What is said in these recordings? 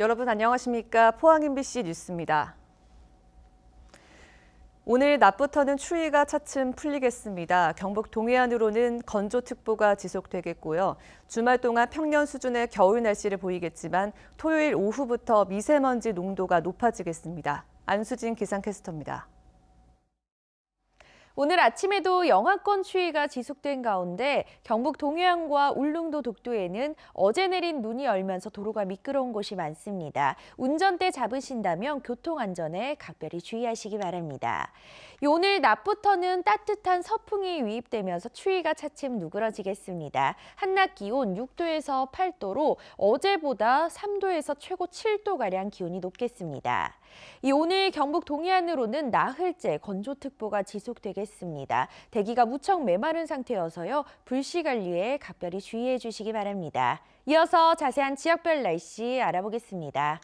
여러분 안녕하십니까? 포항 MBC 뉴스입니다. 오늘 낮부터는 추위가 차츰 풀리겠습니다. 경북 동해안으로는 건조특보가 지속되겠고요. 주말 동안 평년 수준의 겨울 날씨를 보이겠지만 토요일 오후부터 미세먼지 농도가 높아지겠습니다. 안수진 기상캐스터입니다. 오늘 아침에도 영하권 추위가 지속된 가운데 경북 동해안과 울릉도 독도에는 어제 내린 눈이 얼면서 도로가 미끄러운 곳이 많습니다. 운전대 잡으신다면 교통안전에 각별히 주의하시기 바랍니다. 오늘 낮부터는 따뜻한 서풍이 유입되면서 추위가 차츰 누그러지겠습니다. 한낮 기온 6도에서 8도로 어제보다 3도에서 최고 7도가량 기온이 높겠습니다. 오늘 경북 동해안으로는 나흘째 건조특보가 지속되겠습니다. 대기가 무척 메마른 상태여서요. 불씨 관리에 각별히 주의해 주시기 바랍니다. 이어서 자세한 지역별 날씨 알아보겠습니다.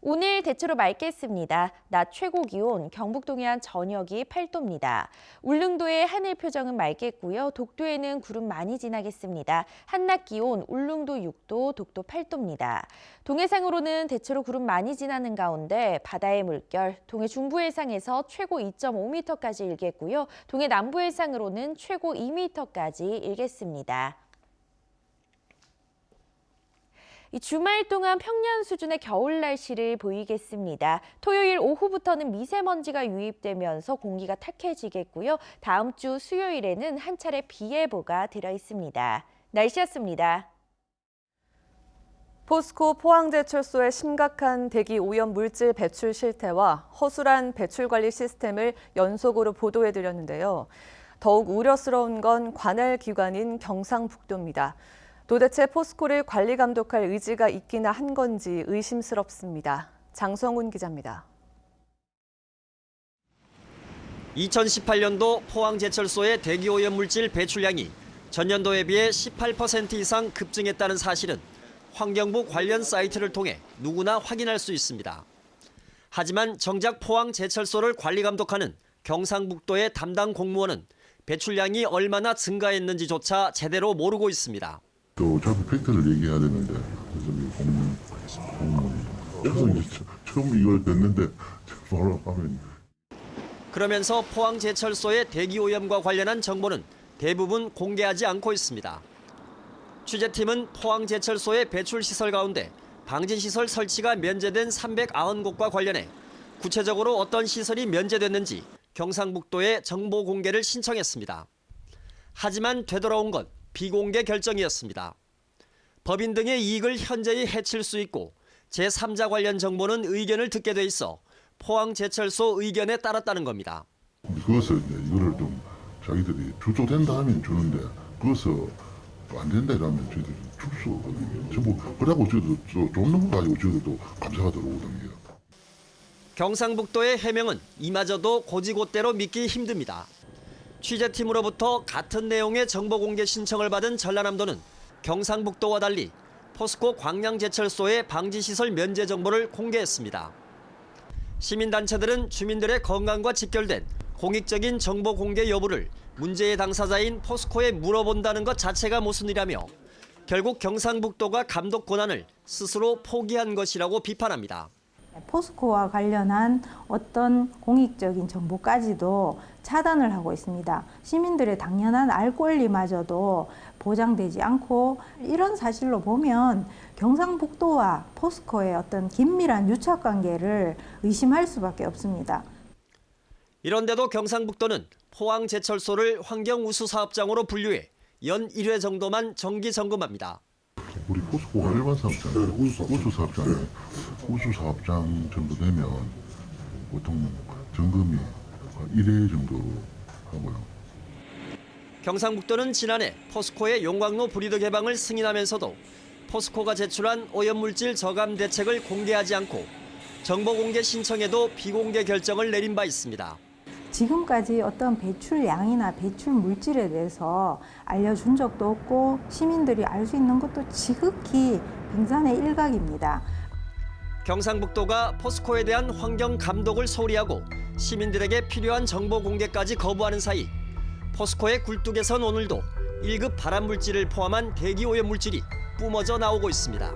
오늘 대체로 맑겠습니다. 낮 최고 기온 경북 동해안 전역이 8도입니다. 울릉도의 하늘 표정은 맑겠고요. 독도에는 구름 많이 지나겠습니다. 한낮 기온 울릉도 6도, 독도 8도입니다. 동해상으로는 대체로 구름 많이 지나는 가운데 바다의 물결, 동해 중부 해상에서 최고 2.5m까지 일겠고요. 동해 남부 해상으로는 최고 2m까지 일겠습니다. 주말 동안 평년 수준의 겨울 날씨를 보이겠습니다. 토요일 오후부터는 미세먼지가 유입되면서 공기가 탁해지겠고요. 다음 주 수요일에는 한 차례 비 예보가 들어 있습니다. 날씨였습니다. 포스코 포항제철소의 심각한 대기 오염 물질 배출 실태와 허술한 배출 관리 시스템을 연속으로 보도해드렸는데요. 더욱 우려스러운 건 관할 기관인 경상북도입니다. 도대체 포스코를 관리 감독할 의지가 있기나 한 건지 의심스럽습니다. 장성훈 기자입니다. 2018년도 포항제철소의 대기오염 물질 배출량이 전년도에 비해 18% 이상 급증했다는 사실은 환경부 관련 사이트를 통해 누구나 확인할 수 있습니다. 하지만 정작 포항제철소를 관리 감독하는 경상북도의 담당 공무원은 배출량이 얼마나 증가했는지조차 제대로 모르고 있습니다. 또 어차피 팩트를 얘기해야 되는데 그래서 공무원이 그래서 이제 처음 이걸 됐는데 바로 하면 그러면서 포항제철소의 대기오염과 관련한 정보는 대부분 공개하지 않고 있습니다. 취재팀은 포항제철소의 배출시설 가운데 방진시설 설치가 면제된 390곳과 관련해 구체적으로 어떤 시설이 면제됐는지 경상북도에 정보 공개를 신청했습니다. 하지만 되돌아온 건 비공개 결정이었습니다. 법인 등의 이익을 현저히 해칠 수 있고 제3자 관련 정보는 의견을 듣게 돼 있어 포항제철소 의견에 따랐다는 겁니다. 그것을 이제 이거를 좀 자기들이 출소된다 하면 주는데 그것을 안 된다 이러면 저희들이 줄 수 없거든요. 전부 그래갖고 저희도 좋은 놈 가지고 저희도 감사가 들어오거든요. 경상북도의 해명은 이마저도 고지곳대로 믿기 힘듭니다. 취재팀으로부터 같은 내용의 정보 공개 신청을 받은 전라남도는 경상북도와 달리 포스코 광양제철소의 방지시설 면제 정보를 공개했습니다. 시민단체들은 주민들의 건강과 직결된 공익적인 정보 공개 여부를 문제의 당사자인 포스코에 물어본다는 것 자체가 모순이라며 결국 경상북도가 감독 권한을 스스로 포기한 것이라고 비판합니다. 포스코와 관련한 어떤 공익적인 정보까지도 차단을 하고 있습니다. 시민들의 당연한 알 권리마저도 보장되지 않고 이런 사실로 보면 경상북도와 포스코의 어떤 긴밀한 유착관계를 의심할 수밖에 없습니다. 이런데도 경상북도는 포항제철소를 환경우수사업장으로 분류해 연 1회 정도만 정기 점검합니다. 우리 포스코가 일반 사업장이에요. 우수 사업장이에요. 우수 사업장 정도 되면 보통 점검이 1회 정도 하고요. 경상북도는 지난해 포스코의 용광로 브리드 개방을 승인하면서도 포스코가 제출한 오염물질 저감 대책을 공개하지 않고 정보 공개 신청에도 비공개 결정을 내린 바 있습니다. 지금까지 어떤 배출량이나 배출 물질에 대해서 알려준 적도 없고 시민들이 알 수 있는 것도 지극히 빙산의 일각입니다. 경상북도가 포스코에 대한 환경 감독을 소홀히 하고 시민들에게 필요한 정보 공개까지 거부하는 사이 포스코의 굴뚝에선 오늘도 1급 발암물질을 포함한 대기오염 물질이 뿜어져 나오고 있습니다.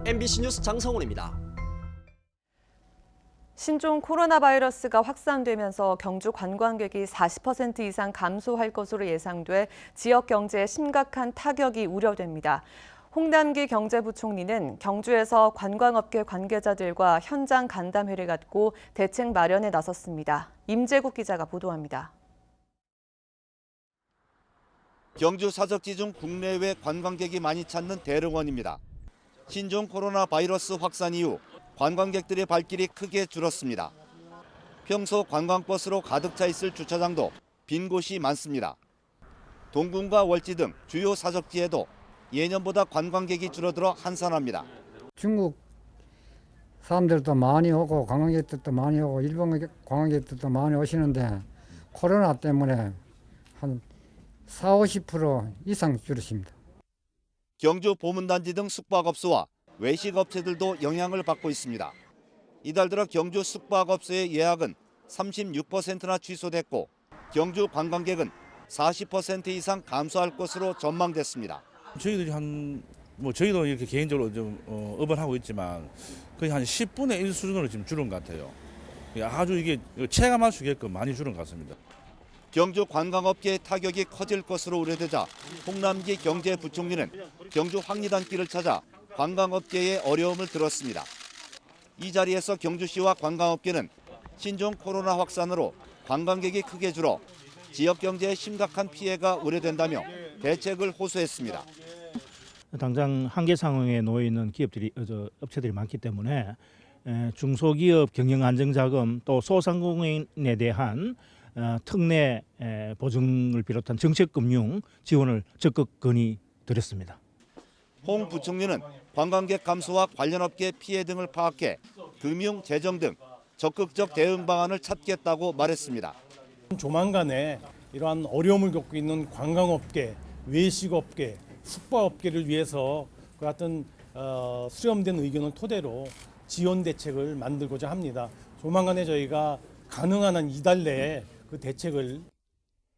MBC 뉴스 장성훈입니다. 신종 코로나 바이러스가 확산되면서 경주 관광객이 40% 이상 감소할 것으로 예상돼 지역 경제에 심각한 타격이 우려됩니다. 홍남기 경제부총리는 경주에서 관광업계 관계자들과 현장 간담회를 갖고 대책 마련에 나섰습니다. 임재국 기자가 보도합니다. 경주 사적지 중 국내외 관광객이 많이 찾는 대릉원입니다. 신종 코로나 바이러스 확산 이후 관광객들의 발길이 크게 줄었습니다. 평소 관광버스로 가득 차 있을 주차장도 빈 곳이 많습니다. 동궁과 월지 등 주요 사적지에도 예년보다 관광객이 줄어들어 한산합니다. 중국 사람들도 많이 오고 관광객들도 많이 오고 일본 관광객들도 많이 오시는데 코로나 때문에 한 40~50% 이상 줄었습니다. 경주 보문단지 등 숙박업소와 외식업체들도 영향을 받고 있습니다. 이달 들어 경주 숙박업소의 예약은 36%나 취소됐고 경주 관광객은 40% 이상 감소할 것으로 전망됐습니다. 저희들이 저희도 이렇게 개인적으로 좀 업을 하고 있지만 거의 한 10분의 1 수준으로 지금 줄은 것 같아요. 아주 이게 체감할 수 있게끔 많이 줄은 것 같습니다. 경주 관광업계의 타격이 커질 것으로 우려되자 홍남기 경제부총리는 경주 황리단길을 찾아 관광업계의 어려움을 들었습니다. 이 자리에서 경주시와 관광업계는 신종 코로나 확산으로 관광객이 크게 줄어 지역 경제에 심각한 피해가 우려된다며 대책을 호소했습니다. 당장 한계 상황에 놓여 있는 업체들이 많기 때문에 중소기업 경영안정자금 또 소상공인에 대한 특례 보증을 비롯한 정책금융 지원을 적극 건의드렸습니다. 홍 부총리는 관광객 감소와 관련 업계 피해 등을 파악해 금융, 재정 등 적극적 대응 방안을 찾겠다고 말했습니다. 조만간에 이러한 어려움을 겪고 있는 관광업계, 외식업계, 숙박업계를 위해서 그 같은 수렴된 의견을 토대로 지원 대책을 만들고자 합니다. 조만간에 저희가 가능한 한 이달 내에 그 대책을.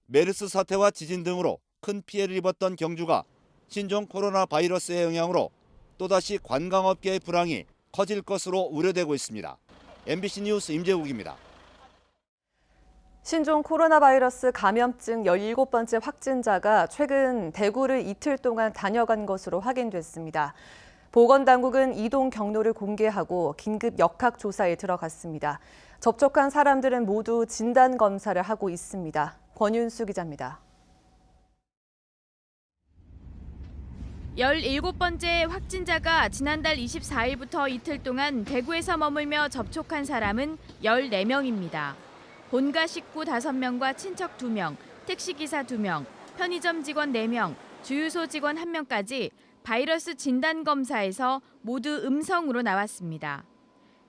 메르스 사태와 지진 등으로 큰 피해를 입었던 경주가 신종 코로나 바이러스의 영향으로 또다시 관광업계의 불황이 커질 것으로 우려되고 있습니다. MBC 뉴스 임재국입니다. 신종 코로나 바이러스 감염증 17번째 확진자가 최근 대구를 이틀 동안 다녀간 것으로 확인됐습니다. 보건당국은 이동 경로를 공개하고 긴급 역학 조사에 들어갔습니다. 접촉한 사람들은 모두 진단 검사를 하고 있습니다. 권윤수 기자입니다. 17번째 확진자가 지난달 24일부터 이틀 동안 대구에서 머물며 접촉한 사람은 14명입니다. 본가 식구 5명과 친척 2명, 택시기사 2명, 편의점 직원 4명, 주유소 직원 1명까지 바이러스 진단검사에서 모두 음성으로 나왔습니다.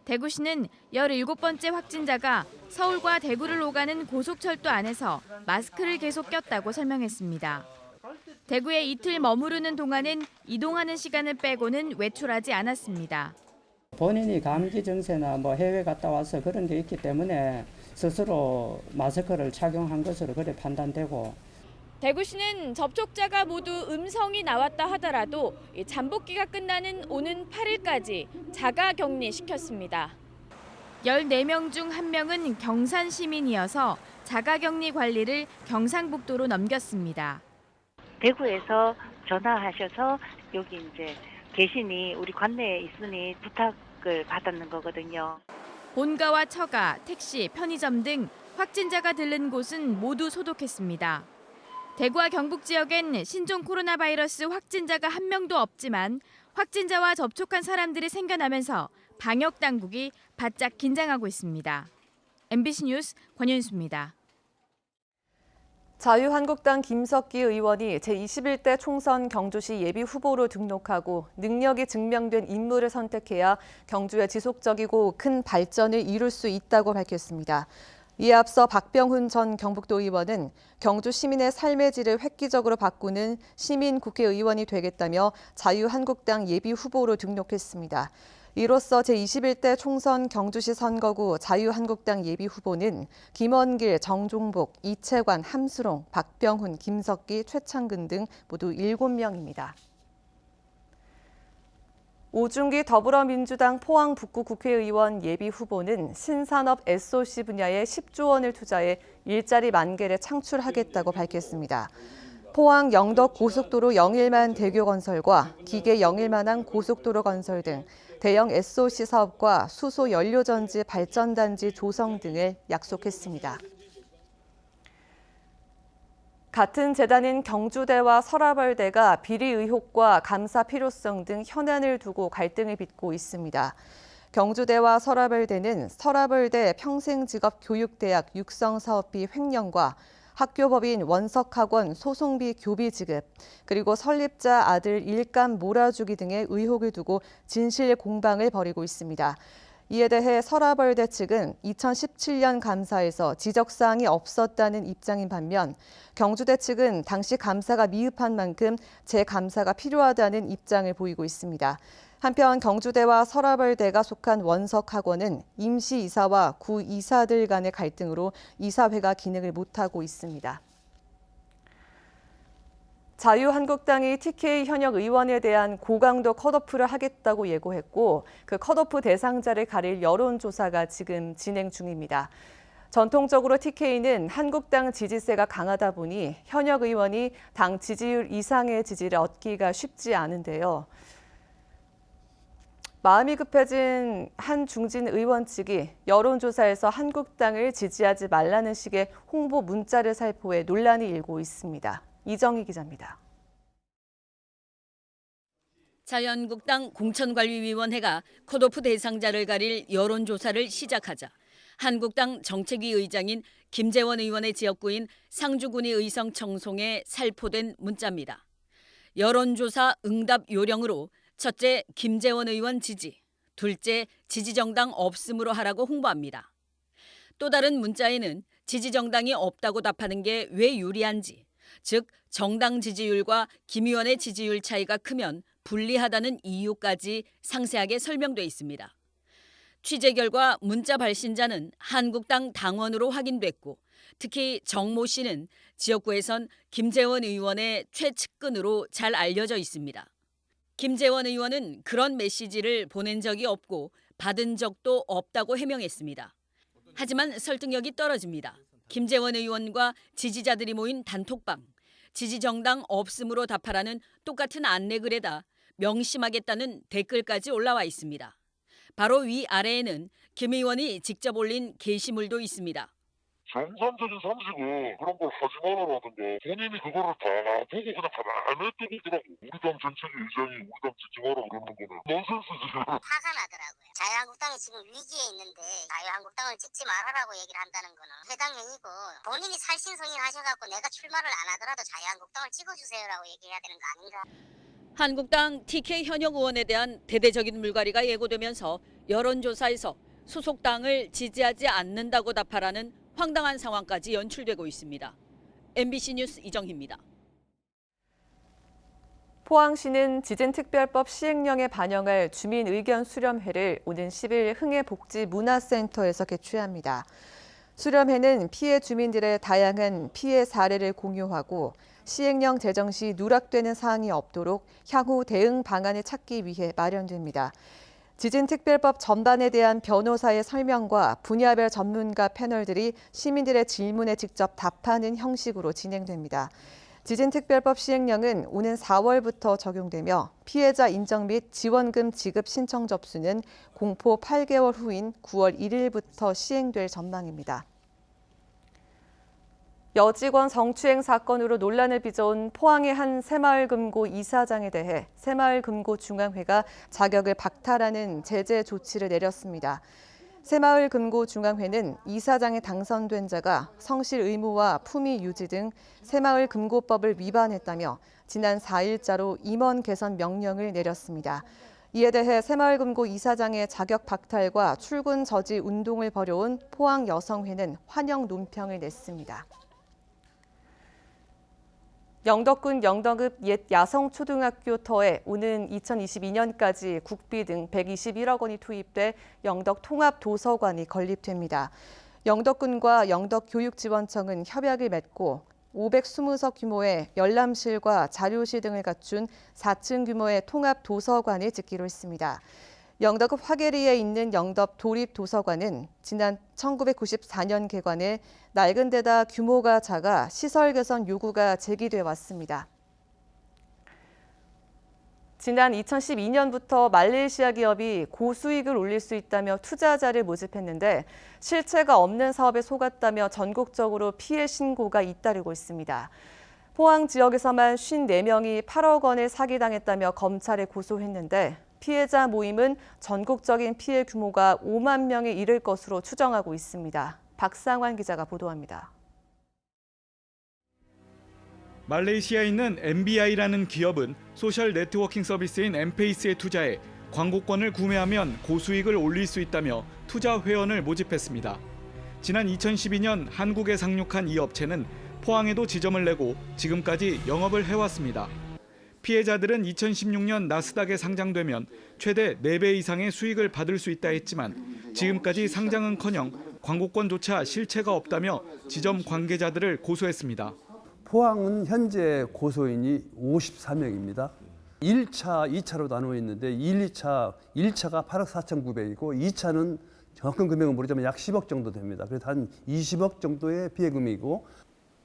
대구시는 17번째 확진자가 서울과 대구를 오가는 고속철도 안에서 마스크를 계속 꼈다고 설명했습니다. 대구에 이틀 머무르는 동안은 이동하는 시간을 빼고는 외출하지 않았습니다. 본인이 감기 증세나 해외 갔다 와서 그런 게 있기 때문에 스스로 마스크를 착용한 것으로 그래 판단되고. 대구시는 접촉자가 모두 음성이 나왔다 하더라도 잠복기가 끝나는 오는 8일까지 자가 격리시켰습니다. 14명 중 1명은 경산 시민이어서 자가 격리 관리를 경상북도로 넘겼습니다. 대구에서 전화하셔서 여기 이제 계시니 우리 관내에 있으니 부탁을 받았는 거거든요. 본가와 처가, 택시, 편의점 등 확진자가 들른 곳은 모두 소독했습니다. 대구와 경북 지역엔 신종 코로나 바이러스 확진자가 1명도 없지만 확진자와 접촉한 사람들이 생겨나면서 방역 당국이 바짝 긴장하고 있습니다. MBC 뉴스 권윤수입니다. 자유한국당 김석기 의원이 제21대 총선 경주시 예비후보로 등록하고 능력이 증명된 인물을 선택해야 경주의 지속적이고 큰 발전을 이룰 수 있다고 밝혔습니다. 이에 앞서 박병훈 전 경북도 의원은 경주 시민의 삶의 질을 획기적으로 바꾸는 시민 국회의원이 되겠다며 자유한국당 예비후보로 등록했습니다. 이로써 제21대 총선 경주시 선거구 자유한국당 예비후보는 김원길, 정종복, 이채관, 함수롱, 박병훈, 김석기, 최창근 등 모두 7명입니다. 오중기 더불어민주당 포항 북구 국회의원 예비 후보는 신산업 SOC 분야에 10조 원을 투자해 일자리 10,000개를 창출하겠다고 밝혔습니다. 포항 영덕 고속도로 영일만 대교 건설과 기계 영일만항 고속도로 건설 등 대형 SOC 사업과 수소 연료전지 발전단지 조성 등을 약속했습니다. 같은 재단인 경주대와 서라벌대가 비리 의혹과 감사 필요성 등 현안을 두고 갈등을 빚고 있습니다. 경주대와 서라벌대는 서라벌대 평생직업교육대학 육성사업비 횡령과 학교법인 원석학원 소송비 교비 지급, 그리고 설립자 아들 일감 몰아주기 등의 의혹을 두고 진실 공방을 벌이고 있습니다. 이에 대해 서라벌대 측은 2017년 감사에서 지적사항이 없었다는 입장인 반면 경주대 측은 당시 감사가 미흡한 만큼 재감사가 필요하다는 입장을 보이고 있습니다. 한편 경주대와 서라벌대가 속한 원석학원은 임시이사와 구이사들 간의 갈등으로 이사회가 기능을 못하고 있습니다. 자유한국당이 TK 현역 의원에 대한 고강도 컷오프를 하겠다고 예고했고 그 컷오프 대상자를 가릴 여론조사가 지금 진행 중입니다. 전통적으로 TK는 한국당 지지세가 강하다 보니 현역 의원이 당 지지율 이상의 지지를 얻기가 쉽지 않은데요. 마음이 급해진 한 중진 의원 측이 여론조사에서 한국당을 지지하지 말라는 식의 홍보 문자를 살포해 논란이 일고 있습니다. 이정희 기자입니다. 자유한국당 공천관리위원회가 컷오프 대상자를 가릴 여론조사를 시작하자 한국당 정책위 의장인 김재원 의원의 지역구인 상주군이 의성 청송에 살포된 문자입니다. 여론조사 응답 요령으로 첫째, 김재원 의원 지지, 둘째, 지지정당 없음으로 하라고 홍보합니다. 또 다른 문자에는 지지정당이 없다고 답하는 게 왜 유리한지, 즉 정당 지지율과 김 의원의 지지율 차이가 크면 불리하다는 이유까지 상세하게 설명돼 있습니다. 취재 결과 문자 발신자는 한국당 당원으로 확인됐고 특히 정모 씨는 지역구에선 김재원 의원의 최측근으로 잘 알려져 있습니다. 김재원 의원은 그런 메시지를 보낸 적이 없고 받은 적도 없다고 해명했습니다. 하지만 설득력이 떨어집니다. 김재원 의원과 지지자들이 모인 단톡방, 지지정당 없음으로 답하라는 똑같은 안내글에다 명심하겠다는 댓글까지 올라와 있습니다. 바로 위아래에는 김 의원이 직접 올린 게시물도 있습니다. 정상적인 상식은 그런 걸 하지 말아라든가 본인이 그거를 다 보고 그냥 가만히 뜨고 있더라고. 우리 당 정책위 의장이 우리 당 지지마라 그러는 거는 넌센스지. 화가 나더라고요. 자유한국당이 지금 위기에 있는데 자유한국당을 찍지 말아라고 얘기를 한다는 거는 해당행위고 본인이 살신성인 하셔갖고 내가 출마를 안 하더라도 자유한국당을 찍어주세요라고 얘기해야 되는 거 아닌가. 한국당 TK 현역 의원에 대한 대대적인 물갈이가 예고되면서 여론조사에서 소속 당을 지지하지 않는다고 답하라는 황당한 상황까지 연출되고 있습니다. MBC 뉴스 이정희입니다. 포항시는 지진특별법 시행령에 반영할 주민 의견 수렴회를 오는 10일 흥해복지문화센터에서 개최합니다. 수렴회는 피해 주민들의 다양한 피해 사례를 공유하고 시행령 제정 시 누락되는 사항이 없도록 향후 대응 방안을 찾기 위해 마련됩니다. 지진특별법 전반에 대한 변호사의 설명과 분야별 전문가 패널들이 시민들의 질문에 직접 답하는 형식으로 진행됩니다. 지진특별법 시행령은 오는 4월부터 적용되며 피해자 인정 및 지원금 지급 신청 접수는 공포 8개월 후인 9월 1일부터 시행될 전망입니다. 여직원 성추행 사건으로 논란을 빚어온 포항의 한 새마을금고 이사장에 대해 새마을금고중앙회가 자격을 박탈하는 제재 조치를 내렸습니다. 새마을금고중앙회는 이사장에 당선된 자가 성실 의무와 품위 유지 등 새마을금고법을 위반했다며 지난 4일자로 임원 개선 명령을 내렸습니다. 이에 대해 새마을금고 이사장의 자격 박탈과 출근 저지 운동을 벌여온 포항여성회는 환영 논평을 냈습니다. 영덕군 영덕읍 옛 야성초등학교 터에 오는 2022년까지 국비 등 121억 원이 투입돼 영덕통합도서관이 건립됩니다. 영덕군과 영덕교육지원청은 협약을 맺고 520석 규모의 열람실과 자료실 등을 갖춘 4층 규모의 통합 도서관을 짓기로 했습니다. 영덕읍 화계리에 있는 영덕 도립도서관은 지난 1994년 개관해 낡은 데다 규모가 작아 시설 개선 요구가 제기돼 왔습니다. 지난 2012년부터 말레이시아 기업이 고수익을 올릴 수 있다며 투자자를 모집했는데 실체가 없는 사업에 속았다며 전국적으로 피해 신고가 잇따르고 있습니다. 포항 지역에서만 54명이 8억 원을 사기당했다며 검찰에 고소했는데 피해자 모임은 전국적인 피해 규모가 5만 명에 이를 것으로 추정하고 있습니다. 박상환 기자가 보도합니다. 말레이시아에 있는 MBI라는 기업은 소셜 네트워킹 서비스인 엠페이스에 투자해 광고권을 구매하면 고수익을 올릴 수 있다며 투자 회원을 모집했습니다. 지난 2012년 한국에 상륙한 이 업체는 포항에도 지점을 내고 지금까지 영업을 해왔습니다. 피해자들은 2016년 나스닥에 상장되면 최대 4배 이상의 수익을 받을 수 있다 했지만 지금까지 상장은커녕 광고권조차 실체가 없다며 지점 관계자들을 고소했습니다. 포항은 현재 고소인이 54명입니다. 1차, 2차로 나누어 있는데 1차가 8억 4,900이고 2차는 정확한 금액은 모르지만 약 10억 정도 됩니다. 그래서 한 20억 정도의 피해 금액이고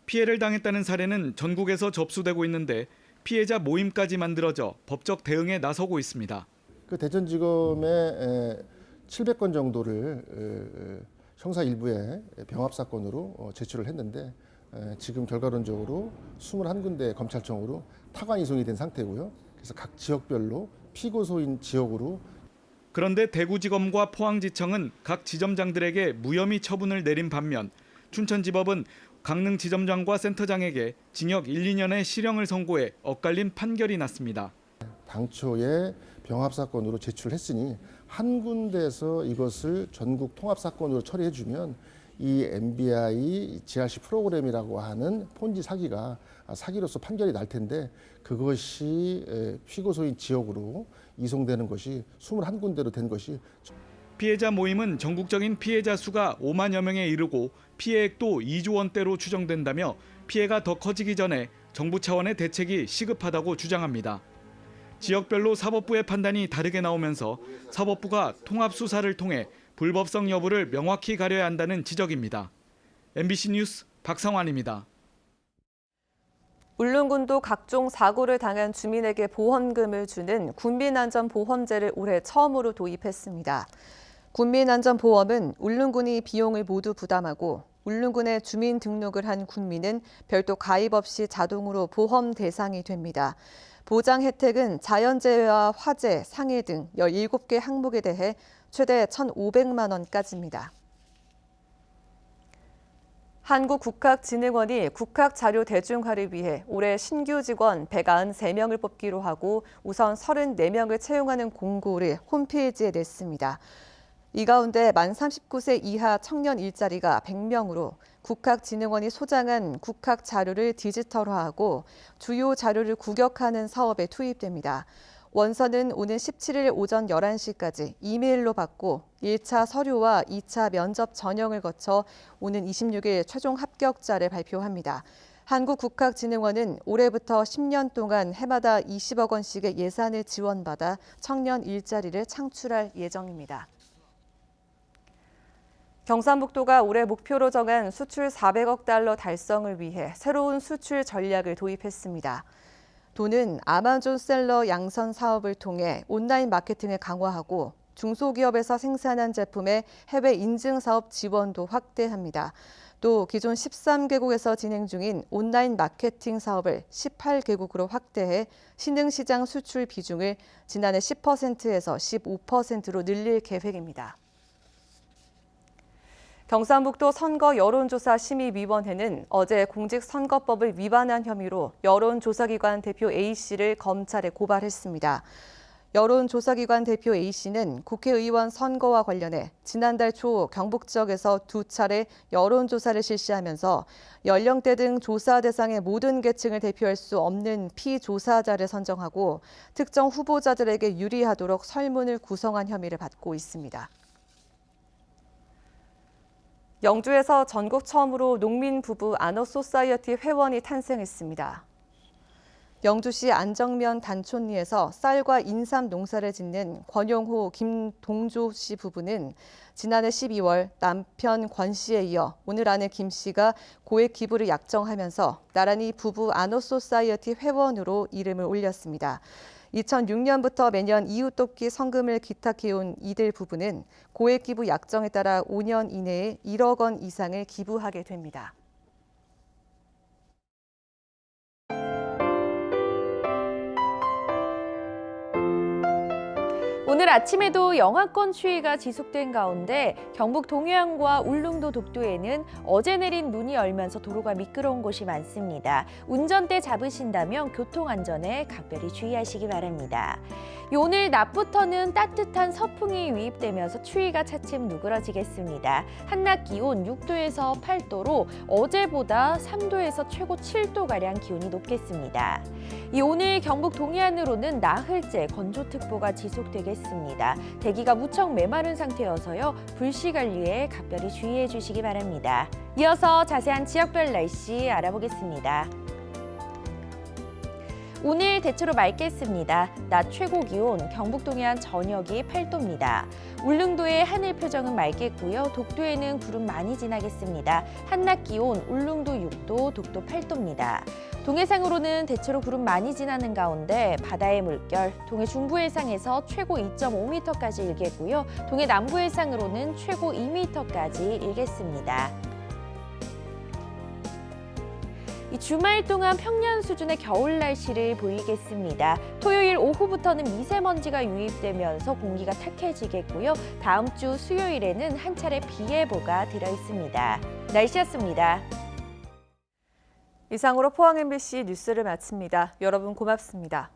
피해를 당했다는 사례는 전국에서 접수되고 있는데 피해자 모임까지 만들어져 법적 대응에 나서고 있습니다. 그 대전지검에 700건 정도를 형사 일부의 병합 사건으로 제출을 했는데 지금 결과론적으로 21군데 검찰청으로 타관 이송이 된 상태고요. 그래서 각 지역별로 피고소인 지역으로. 그런데 대구지검과 포항지청은 각 지점장들에게 무혐의 처분을 내린 반면 춘천지법은 강릉 지점장과 센터장에게 징역 1, 2년의 실형을 선고해 엇갈린 판결이 났습니다. 당초에 병합 사건으로 제출했으니 한 군데에서 이것을 전국 통합 사건으로 처리해주면 이 MBI GRC 프로그램이라고 하는 폰지 사기로서 판결이 날 텐데 그것이 피고소인 지역으로 이송되는 것이 21군데로 된 것이. 피해자 모임은 전국적인 피해자 수가 5만여 명에 이르고 피해액도 2조 원대로 추정된다며 피해가 더 커지기 전에 정부 차원의 대책이 시급하다고 주장합니다. 지역별로 사법부의 판단이 다르게 나오면서 사법부가 통합 수사를 통해 불법성 여부를 명확히 가려야 한다는 지적입니다. MBC 뉴스 박상환입니다. 울릉군도 각종 사고를 당한 주민에게 보험금을 주는 국민안전보험제를 올해 처음으로 도입했습니다. 국민안전보험은 울릉군이 비용을 모두 부담하고 울릉군에 주민 등록을 한 국민은 별도 가입 없이 자동으로 보험 대상이 됩니다. 보장 혜택은 자연재해와 화재, 상해 등 17개 항목에 대해 최대 1,500만 원까지입니다. 한국국학진흥원이 국학자료 대중화를 위해 올해 신규 직원 193명을 뽑기로 하고 우선 34명을 채용하는 공고를 홈페이지에 냈습니다. 이 가운데 만 39세 이하 청년 일자리가 100명으로 국학진흥원이 소장한 국학자료를 디지털화하고 주요 자료를 구격하는 사업에 투입됩니다. 원서는 오는 17일 오전 11시까지 이메일로 받고 1차 서류와 2차 면접 전형을 거쳐 오는 26일 최종 합격자를 발표합니다. 한국국학진흥원은 올해부터 10년 동안 해마다 20억 원씩의 예산을 지원받아 청년 일자리를 창출할 예정입니다. 경상북도가 올해 목표로 정한 수출 400억 달러 달성을 위해 새로운 수출 전략을 도입했습니다. 도는 아마존셀러 양선 사업을 통해 온라인 마케팅을 강화하고 중소기업에서 생산한 제품의 해외 인증 사업 지원도 확대합니다. 또 기존 13개국에서 진행 중인 온라인 마케팅 사업을 18개국으로 확대해 신흥시장 수출 비중을 지난해 10%에서 15%로 늘릴 계획입니다. 경상북도 선거 여론조사 심의위원회는 어제 공직선거법을 위반한 혐의로 여론조사기관 대표 A씨를 검찰에 고발했습니다. 여론조사기관 대표 A씨는 국회의원 선거와 관련해 지난달 초 경북 지역에서 2차례 여론조사를 실시하면서 연령대 등 조사 대상의 모든 계층을 대표할 수 없는 피조사자를 선정하고 특정 후보자들에게 유리하도록 설문을 구성한 혐의를 받고 있습니다. 영주에서 전국 처음으로 농민 부부 아너소사이어티 회원이 탄생했습니다. 영주시 안정면 단촌리에서 쌀과 인삼 농사를 짓는 권용호, 김동조 씨 부부는 지난해 12월 남편 권 씨에 이어 오늘 아내 김 씨가 고액 기부를 약정하면서 나란히 부부 아너소사이어티 회원으로 이름을 올렸습니다. 2006년부터 매년 이웃 돕기 성금을 기탁해온 이들 부부는 고액 기부 약정에 따라 5년 이내에 1억 원 이상을 기부하게 됩니다. 오늘 아침에도 영하권 추위가 지속된 가운데 경북 동해안과 울릉도 독도에는 어제 내린 눈이 얼면서 도로가 미끄러운 곳이 많습니다. 운전대 잡으신다면 교통안전에 각별히 주의하시기 바랍니다. 오늘 낮부터는 따뜻한 서풍이 유입되면서 추위가 차츰 누그러지겠습니다. 한낮 기온 6도에서 8도로 어제보다 3도에서 최고 7도가량 기온이 높겠습니다. 오늘 경북 동해안으로는 나흘째 건조특보가 지속되겠습니다. 대기가 무척 메마른 상태여서요. 불씨 관리에 각별히 주의해 주시기 바랍니다. 이어서 자세한 지역별 날씨 알아보겠습니다. 오늘 대체로 맑겠습니다. 낮 최고 기온 경북 동해안 전역이 8도입니다. 울릉도의 하늘 표정은 맑겠고요. 독도에는 구름 많이 지나겠습니다. 한낮 기온 울릉도 6도, 독도 8도입니다. 동해상으로는 대체로 구름 많이 지나는 가운데 바다의 물결, 동해 중부 해상에서 최고 2.5m까지 일겠고요. 동해 남부 해상으로는 최고 2m까지 일겠습니다. 이 주말 동안 평년 수준의 겨울 날씨를 보이겠습니다. 토요일 오후부터는 미세먼지가 유입되면서 공기가 탁해지겠고요. 다음 주 수요일에는 한 차례 비 예보가 들어 있습니다. 날씨였습니다. 이상으로 포항 MBC 뉴스를 마칩니다. 여러분 고맙습니다.